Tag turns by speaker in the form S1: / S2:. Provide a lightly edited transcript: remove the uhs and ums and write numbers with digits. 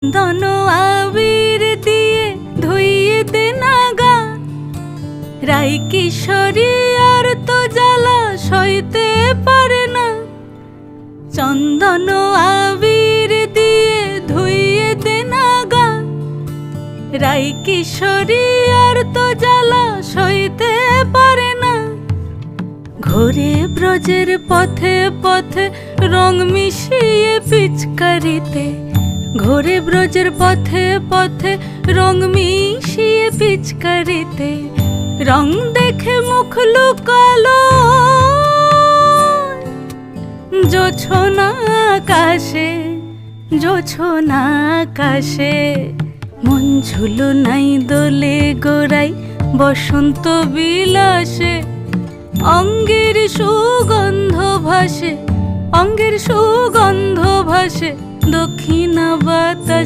S1: চন্দন আবির দিয়ে ধুইয়ে দে নাগা, রাই কিশোরী আর তো জ্বালা সইতে পারে না। চন্দন আবির দিয়ে ধুইয়ে দে নাগা, রাই কিশোরী আর তো জ্বালা সইতে পারে না। ঘোরে ব্রজের পথে পথে রং মিশিয়ে পিচকারিতে, ঘোরে ব্রজের পথে পথে রং মিশিয়ে পিচকারিতে। রং দেখে মুখ লুকালো জোছনা আকাশে, জোছনা আকাশে। মন ঝুলো নাই দোলে গোড়াই বসন্ত বিলাসে, অঙ্গের সুগন্ধ ভাসে, অঙ্গের সুগন্ধ ভাসে দক্ষিণা বাতাসে।